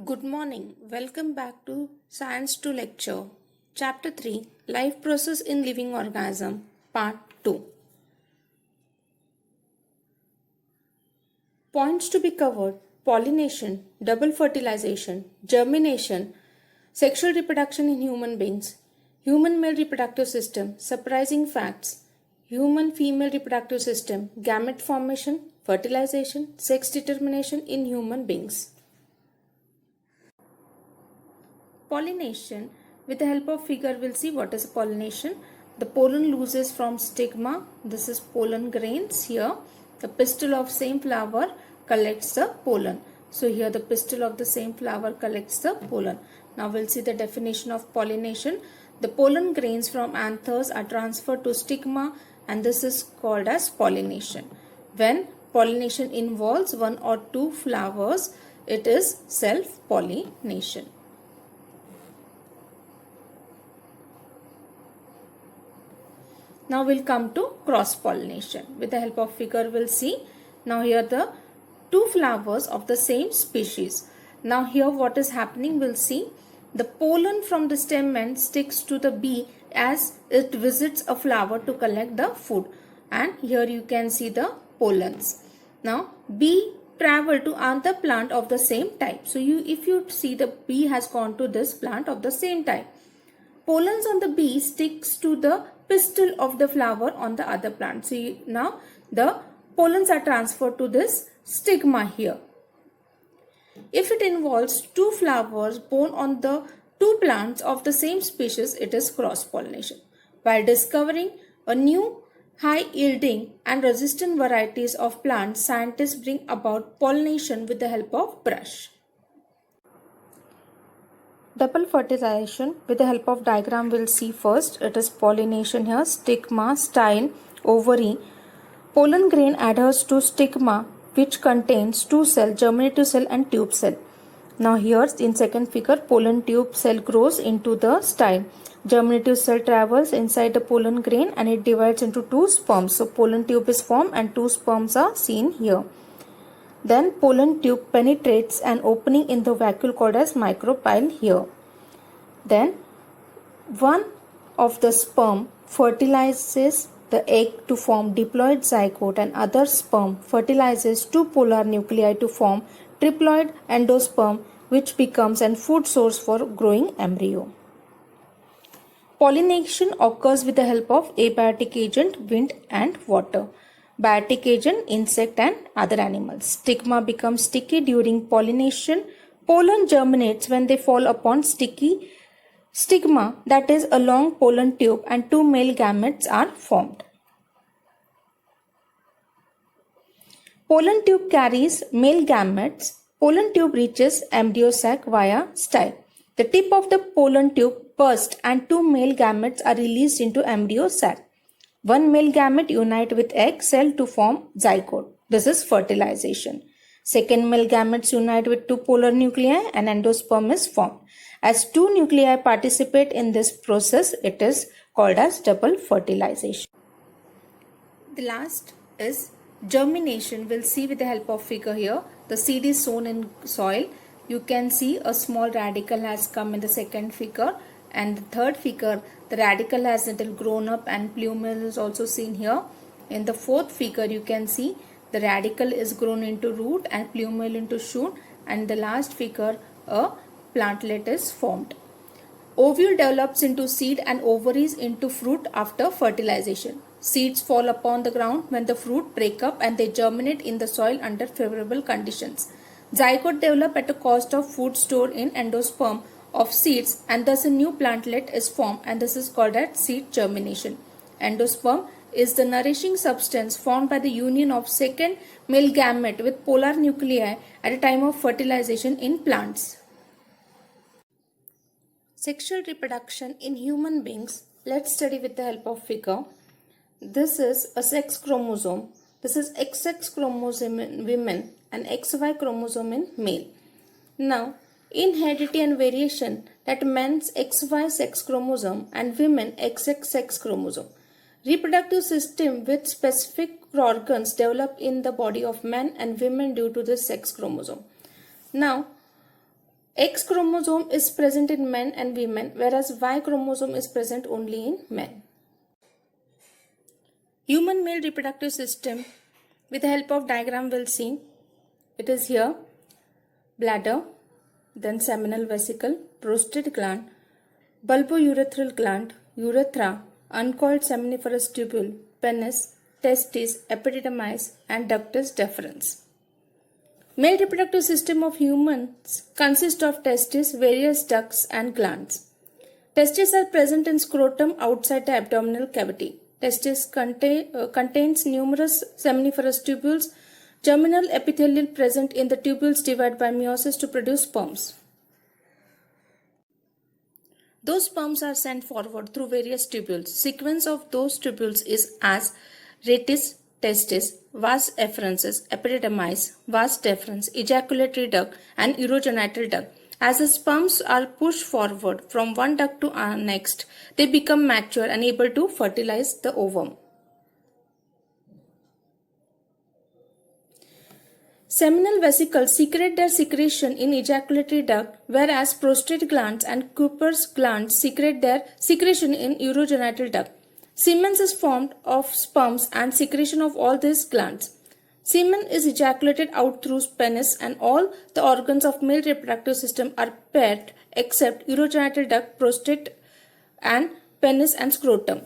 Good morning. Welcome back to Science to Lecture. Chapter 3 Life Process in Living Organism Part 2. Points to be covered: pollination, double fertilization, germination, sexual reproduction in human beings, human male reproductive system, surprising facts, human female reproductive system, gamete formation, fertilization, sex determination in human beings. Pollination. With the help of figure, we'll see what is pollination. The pollen looses from stigma. This is pollen grains here. The pistil of same flower collects the pollen. So here the pistil of the same flower collects the pollen. Now we'll see the definition of pollination. The pollen grains from anthers are transferred to stigma, and this is called as pollination. When pollination involves one or two flowers, it is self-pollination. Now we'll come to cross-pollination. With the help of figure, we'll see. Now here the two flowers of the same species. Now here what is happening, we'll see. The pollen from the stem end sticks to the bee as it visits a flower to collect the food. And here you can see the pollens. Now bee travel to another plant of the same type. So if you see, the bee has gone to this plant of the same type. Pollens on the bee sticks to the pistil of the flower on the other plant. So now the pollens are transferred to this stigma here. If it involves two flowers borne on the two plants of the same species, it is cross-pollination. By discovering a new high-yielding and resistant varieties of plants, scientists bring about pollination with the help of brush. Double fertilization. With the help of diagram, we'll see first. It is pollination here. Stigma, style, ovary. Pollen grain adheres to stigma, which contains two cells, germinative cell and tube cell. Now here in second figure, pollen tube cell grows into the style. Germinative cell travels inside the pollen grain and it divides into two sperms. So pollen tube is formed and two sperms are seen here. Then pollen tube penetrates an opening in the vacuole called as micropyle here. Then one of the sperm fertilizes the egg to form diploid zygote, and other sperm fertilizes two polar nuclei to form triploid endosperm, which becomes a food source for growing embryo. Pollination occurs with the help of abiotic agent, wind and water. Biotic agent, insect and other animals. Stigma becomes sticky during pollination. Pollen germinates when they fall upon sticky stigma, that is a long pollen tube, and two male gametes are formed. Pollen tube carries male gametes. Pollen tube reaches embryo sac via style. The tip of the pollen tube bursts and two male gametes are released into embryo sac. One male gamete unite with egg cell to form zygote. This is fertilization. Second male gametes unite with two polar nuclei and endosperm is formed. As two nuclei participate in this process, it is called as double fertilization. The last is germination. We'll see with the help of figure here. The seed is sown in soil. You can see a small radicle has come in the second figure, and the third figure, the radicle has little grown up and plumule is also seen here. In the fourth figure, you can see the radicle is grown into root and plumule into shoot, and the last figure, a plantlet is formed. Ovule develops into seed and ovaries into fruit after fertilization. Seeds fall upon the ground when the fruit break up and they germinate in the soil under favorable conditions. Zygote develop at a cost of food stored in endosperm of seeds, and thus a new plantlet is formed, and this is called as seed germination. Endosperm is the nourishing substance formed by the union of second male gamete with polar nuclei at a time of fertilization in plants. Sexual reproduction in human beings. Let's study with the help of figure. This is a sex chromosome. This is XX chromosome in women and XY chromosome in male. Now, in heredity and variation, that men's XY sex chromosome and women XX sex chromosome. Reproductive system with specific organs develop in the body of men and women due to the sex chromosome. Now, X chromosome is present in men and women, whereas Y chromosome is present only in men. Human male reproductive system, with the help of diagram we'll see. It is here bladder, then seminal vesicle, prostate gland, bulbourethral gland, urethra, uncoiled seminiferous tubule, penis, testes, epididymis, and ductus deferens. Male reproductive system of humans consists of testes, various ducts, and glands. Testes are present in scrotum outside the abdominal cavity. Testis contains numerous seminiferous tubules. Germinal epithelial present in the tubules divide by meiosis to produce sperms. Those sperms are sent forward through various tubules. Sequence of those tubules is as ratis, testis, vas efferensis, epididymis, vas deferens, ejaculatory duct, and urogenital duct. As the sperms are pushed forward from one duct to next, they become mature and able to fertilize the ovum. Seminal vesicles secrete their secretion in ejaculatory duct, whereas prostate glands and Cooper's glands secrete their secretion in urogenital duct. Semen is formed of sperms and secretion of all these glands. Semen is ejaculated out through penis, and all the organs of male reproductive system are paired except urogenital duct, prostate, and penis and scrotum.